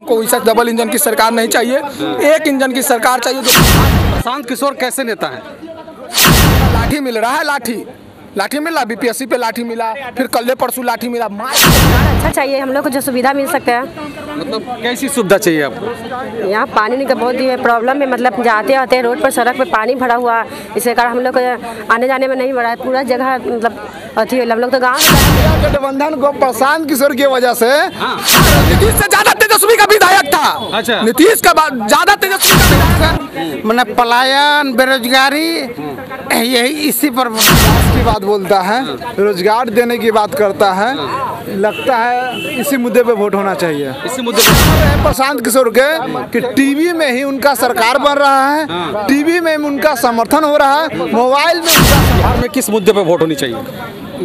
कोई सा double engine की सरकार नहीं चाहिए, एक इंजन की सरकार चाहिए। जो प्रशांत किशोर कैसे नेता है? लाठी मिल रहा है, लाठी मिला, बीपीएससी पे लाठी मिला, फिर कल परसों लाठी मिला। अच्छा चाहिए, हम लोग को जो सुविधा मिल सकता है। मतलब कैसी सुविधा चाहिए आपको? यहाँ पानी का बहुत ही प्रॉब्लम है, मतलब जाते आते रोड पर सड़क पे पानी भरा हुआ, इसके कारण हम लोग को आने जाने में नहीं बढ़ा है, पूरा जगह मतलब अथी हम लोग तो गाँव गठबंधन को प्रशांत किशोर की वजह से नीतीश से ज्यादा तेजस्वी का विधायक था। अच्छा। नीतीश का ज्यादा तेजस्वी का विधायक, मैंने पलायन, बेरोजगारी, यही इसी पर की बात बोलता है, रोजगार देने की बात करता है। लगता है इसी मुद्दे पे वोट होना चाहिए। इसी मुद्दे पर प्रशांत किशोर के कि टीवी में ही उनका सरकार बन रहा है, टीवी में उनका समर्थन हो रहा है, मोबाइल में बिहार में किस मुद्दे पे वोट होनी चाहिए?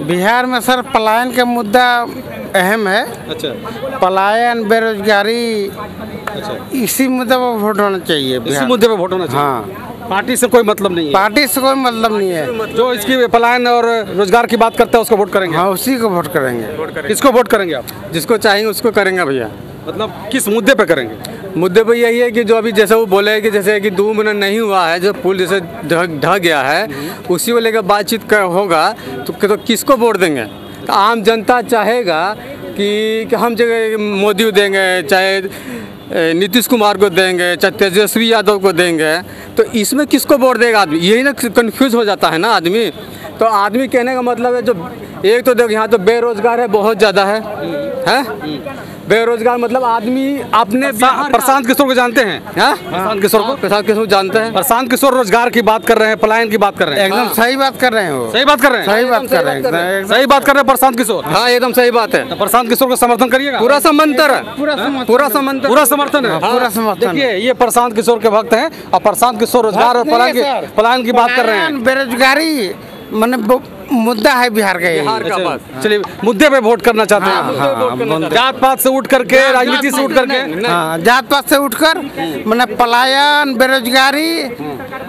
बिहार में सर पलायन का मुद्दा अहम है। अच्छा, पलायन, बेरोजगारी, इसी मुद्दे पर वोट होना चाहिए। इसी बिहार मुद्दे पे वोट होना चाहिए। हाँ, पार्टी से कोई मतलब नहीं है। पार्टी से कोई मतलब नहीं है। जो इसकी पलायन और रोजगार की बात करता है उसको वोट करेंगे? हाँ, उसी को वोट करेंगे। किसको वोट करेंगे आप? जिसको चाहेंगे उसको करेंगे भैया। मतलब किस मुद्दे पे करेंगे? मुद्दे पर यही है कि जो अभी जैसे वो बोले कि जैसे कि 2 महीना नहीं हुआ है, जो पुल जैसे ढह गया है, उसी को लेकर बातचीत होगा तो किसको वोट देंगे? तो आम जनता चाहेगा कि हम जगह मोदी को देंगे, चाहे नीतीश कुमार को देंगे, चाहे तेजस्वी यादव को देंगे, तो इसमें किसको वोट देगा आदमी? यही ना कंफ्यूज हो जाता है ना आदमी। तो आदमी कहने का मतलब है, जो एक तो देखो यहाँ तो बेरोजगार है, बहुत ज़्यादा है बेरोजगार, मतलब आदमी अपने प्रशांत किशोर को जानते हैं? प्रशांत किशोर जानते हैं। प्रशांत किशोर रोजगार की बात कर रहे हैं, पलायन की बात कर रहे हैं। एकदम सही बात कर रहे हैं वो। सही बात कर रहे हैं। सही बात कर रहे हैं। सही बात कर रहे हैं प्रशांत किशोर। हाँ, एकदम सही बात है। तो प्रशांत किशोर का समर्थन करिएगा? पूरा समर्थन है, पूरा समर्थन है। पूरा समर्थन। देखिए, ये प्रशांत किशोर के भक्त हैं और प्रशांत किशोर रोजगार और पलायन की बात कर रहे हैं। बेरोजगारी मैंने मुद्दा है बिहार का। अच्छा, चलिए मुद्दे पे वोट करना चाहते हैं। जात पात से उठ करके, राजनीति से उठ करके, जात पात से उठकर मैंने पलायन, बेरोजगारी,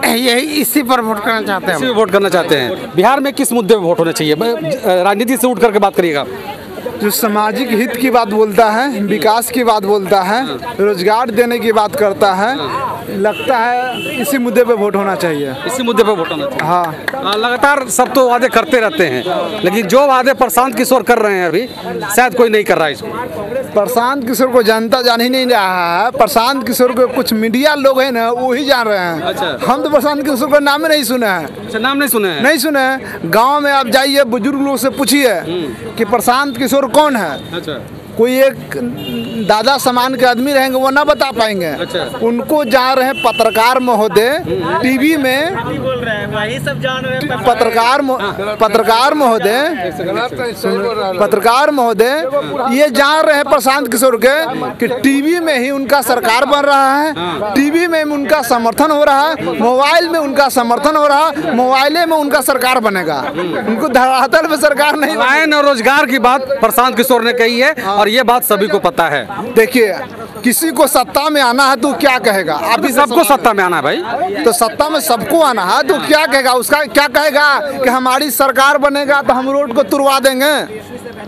यही इसी पर वोट करना चाहते हैं। वोट करना चाहते हैं। बिहार में किस मुद्दे पे वोट होना चाहिए? राजनीति से उठ करके बात करिएगा। जो सामाजिक हित की बात बोलता है, विकास की बात बोलता है, रोजगार देने की बात करता है, लगता है इसी मुद्दे पे वोट होना चाहिए। इसी मुद्दे पे वोट होना चाहिए। हाँ, लगातार सब तो वादे करते रहते हैं, लेकिन जो वादे प्रशांत किशोर कर रहे हैं अभी शायद कोई नहीं कर रहा है इसको। प्रशांत किशोर को जनता जान ही नहीं रहा है। प्रशांत किशोर को कुछ मीडिया लोग हैं ना, वो ही जान रहे हैं। अच्छा। हम तो प्रशांत किशोर का नाम नहीं सुने हैं। अच्छा, नाम नहीं सुने हैं? नहीं सुने हैं। गाँव में आप जाइए, बुजुर्ग लोग से पूछिए कि प्रशांत किशोर कौन है। अच्छा। कोई एक दादा समान के आदमी रहेंगे, वो ना बता पाएंगे। अच्छा। उनको जा रहे हैं पत्रकार महोदय टीवी में, पत्रकार महोदय ये जान रहे हैं प्रशांत किशोर के कि टीवी में ही उनका सरकार बन रहा है, टीवी में उनका समर्थन हो रहा है, मोबाइल में उनका समर्थन हो रहा है, मोबाइले में उनका सरकार बनेगा। उनको धरातल पे सरकार नहीं। पलायन और रोजगार की बात प्रशांत किशोर ने कही है और ये बात सभी को पता है। देखिए, किसी को सत्ता में आना है तो क्या कहेगा? अभी सबको सत्ता में आना है भाई। तो सत्ता में सबको आना है तो क्या कहेगा? उसका क्या कहेगा कि हमारी सरकार बनेगा तो हम रोड को तुड़वा देंगे?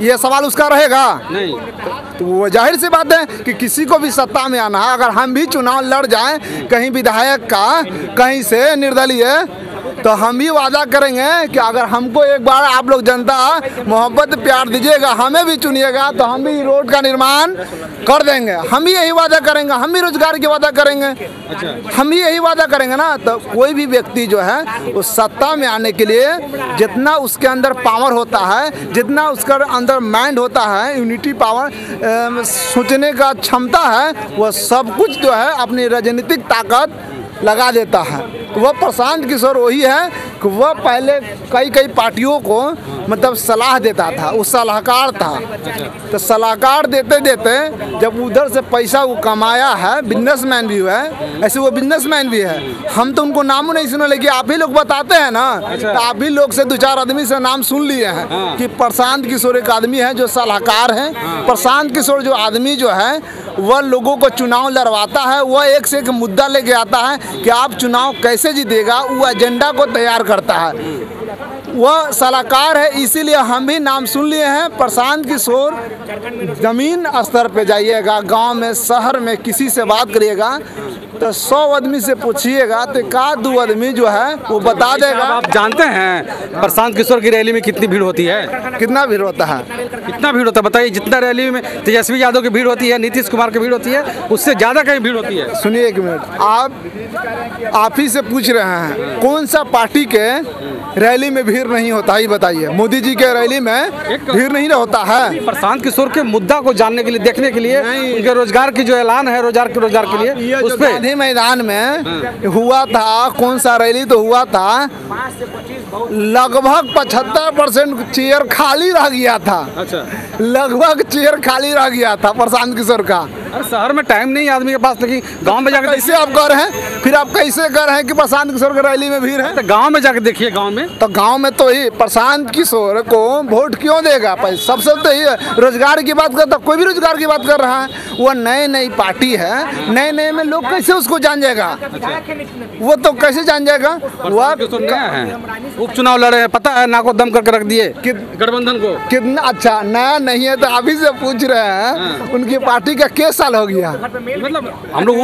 ये सवाल उसका रहेगा? नहीं। तो वो जाहिर सी बात है कि किसी को भी सत्ता में आना है। अगर हम भी चुनाव लड़ जाएं कहीं विधायक का, कहीं से निर्दलीय, तो हम भी वादा करेंगे कि अगर हमको एक बार आप लोग जनता मोहब्बत प्यार दीजिएगा, हमें भी चुनिएगा, तो हम भी रोड का निर्माण कर देंगे। हम भी यही वादा करेंगे, हम भी रोजगार की वादा करेंगे। अच्छा। हम भी यही वादा करेंगे ना। तो कोई भी व्यक्ति जो है उस सत्ता में आने के लिए जितना उसके अंदर पावर होता है, जितना उसके अंदर माइंड होता है, यूनिटी पावर, सोचने का क्षमता है, वह सब कुछ जो है अपनी राजनीतिक ताकत लगा देता है। तो वह प्रशांत किशोर वही है कि वह पहले कई पार्टियों को मतलब सलाह देता था, वो सलाहकार था। तो सलाहकार देते देते जब उधर से पैसा वो कमाया है, बिजनेसमैन भी हुआ है, ऐसे वो बिजनेसमैन भी है। हम तो उनको नाम नहीं सुने, लेकिन आप ही लोग बताते हैं ना। तो आप ही लोग से 2-4 आदमी से नाम सुन लिए हैं कि प्रशांत किशोर एक आदमी है जो सलाहकार है। प्रशांत किशोर जो आदमी जो है वह लोगों को चुनाव लड़वाता है, वह एक से एक मुद्दा लेके आता है कि आप चुनाव कैसे जीतेगा, वो एजेंडा को तैयार करता है। वह सलाहकार है, इसीलिए हम भी नाम सुन लिए हैं। प्रशांत किशोर ज़मीन स्तर पे जाइएगा, गांव में शहर में किसी से बात करिएगा तो 100 आदमी से पूछिएगा तो एक आध 2 आदमी जो है वो बता देगा। आप जानते हैं प्रशांत किशोर की रैली में कितनी भीड़ होती है? कितना भीड़ होता है? कितना भीड़ होता है बताइए? जितना रैली में तेजस्वी यादव की भीड़ होती है, नीतीश कुमार की भीड़ होती है, उससे ज़्यादा कहीं भीड़ होती है। सुनिए 1 मिनट, आप ही से पूछ रहे हैं कौन सा पार्टी के रैली में भीड़ नहीं होता है बताइए? मोदी जी के रैली में भीड़ नहीं होता है। प्रशांत किशोर के मुद्दा को जानने के लिए, देखने के लिए, उनके रोजगार की जो ऐलान है रोजगार के लिए, उस पे गांधी मैदान में हुआ था। कौन सा रैली तो हुआ था, लगभग 75% चेयर खाली रह गया था। अच्छा, लगभग चेयर खाली रह गया था प्रशांत किशोर का। अरे शहर में टाइम नहीं आदमी के पास, लेकिन गांव में जाकर कैसे आप कह रहे हैं? फिर आप कैसे कह रहे हैं कि प्रशांत किशोर की रैली में भीड़ है? तो गांव में जाकर देखिए, गांव में तो ही प्रशांत किशोर को वोट क्यों देगा? सबसे तो ये रोजगार की बात करता, कोई भी रोजगार की बात कर रहा है। वो नई पार्टी है, नए में लोग कैसे उसको जान जाएगा? वो तो कैसे जान जाएगा? वह नया है, उपचुनाव लड़े हैं, पता है, नाको दम करके रख दिए गठबंधन को। कितना अच्छा नया नहीं है तो आप ही से पूछ रहे हैं उनकी पार्टी का किस साल हो गया? मतलब हम लोग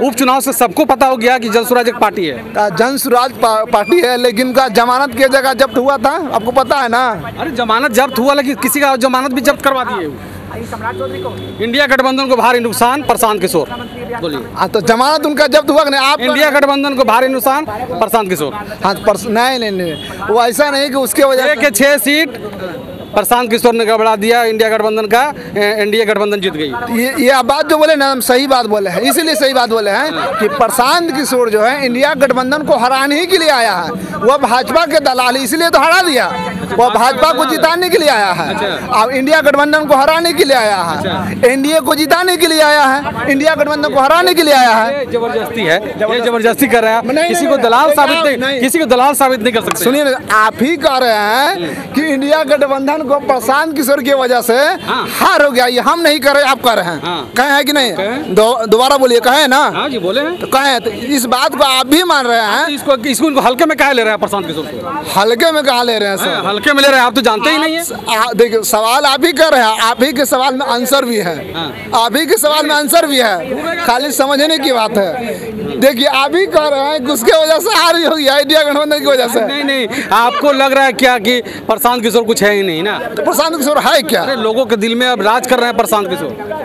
उपचुनाव से सबको पता हो गया कि जनसुराज एक पार्टी है। जनसुराज पार्टी है, लेकिन उनका जमानत की जगह जब्त हुआ था, आपको पता है ना? अरे जमानत जब्त हुआ, लेकिन किसी का जमानत भी जब्त करवा दिए। इंडिया गठबंधन को भारी नुकसान, प्रशांत किशोर बोलिए। तो जमानत उनका जब्त हुआ नहीं? आप इंडिया गठबंधन को भारी नुकसान, प्रशांत किशोर। हाँ, नहीं, वो ऐसा नहीं कि उसके वजह से 6 सीट प्रशांत किशोर ने गड़बड़ा दिया, इंडिया गठबंधन का, एनडीए गठबंधन जीत गई। ये बात जो बोले ना, हम सही बात बोले हैं, इसीलिए सही बात बोले हैं कि प्रशांत किशोर जो है इंडिया गठबंधन को हराने ही के लिए आया है। वह भाजपा के दलाल, इसलिए तो हरा दिया। वह भाजपा को जिताने के लिए आया है, अब इंडिया गठबंधन को हराने के लिए आया है, एनडीए को जिताने के लिए आया है, इंडिया गठबंधन को हराने के लिए आया है। जबरदस्ती है, ये जबरदस्ती कर रहे हैं। किसी को दलाल साबित नहीं कर सकते। सुनिए, आप ही कह रहे हैं कि इंडिया गठबंधन को प्रशांत किशोर की वजह से हार हो गया। ये हम नहीं कर रहे, आप कर रहे हैं। कहे हैं कि नहीं? दोबारा बोलिए, कहे ना? हाँ जी, बोले हैं। तो कहे, तो इस बात को आप भी मान रहे हैं? इसको हल्के में कहा ले रहे हैं प्रशांत किशोर को? हल्के में कहा ले रहे हैं सर? हल्के में ले रहे हैं, आप तो जानते ही नहीं है। देखिए, सवाल आप ही कर रहे हैं, आप ही के सवाल में आंसर भी है, आप ही के सवाल में आंसर भी है, खाली समझने की बात है। देखिए, आप ही कह रहे हैं कि उसके वजह से हार हो गया इंडिया गठबंधन की वजह से। नहीं, आपको लग रहा है क्या कि प्रशांत किशोर कुछ है ही नहीं ना? तो प्रशांत किशोर है क्या? अरे लोगों के दिल में अब राज कर रहे हैं प्रशांत किशोर।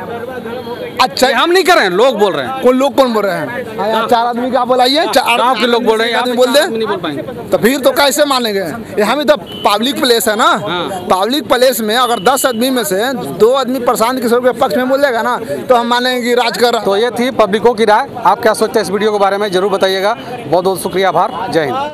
अच्छा, हम नहीं कर रहे हैं, लोग बोल रहे हैं। लोग कौन बोल रहे हैं? 4 आदमी का बोलाइए, 4 गाँव के लोग बोल रहे हैं, आदमी बोल दे, नहीं बोल पाएंगे। तो फिर तो कैसे मानेंगे? यहाँ भी तो पब्लिक प्लेस है ना। पब्लिक प्लेस में अगर 10 आदमी में से 2 आदमी प्रशांत किशोर के पक्ष में बोलेगा ना, तो हम मानेंगे कि राज कर रहा। तो ये थी पब्लिकों की राय। आप क्या सोचते हैं इस वीडियो के बारे में, जरूर बताइएगा। बहुत बहुत शुक्रिया, आभार, जय हिंद।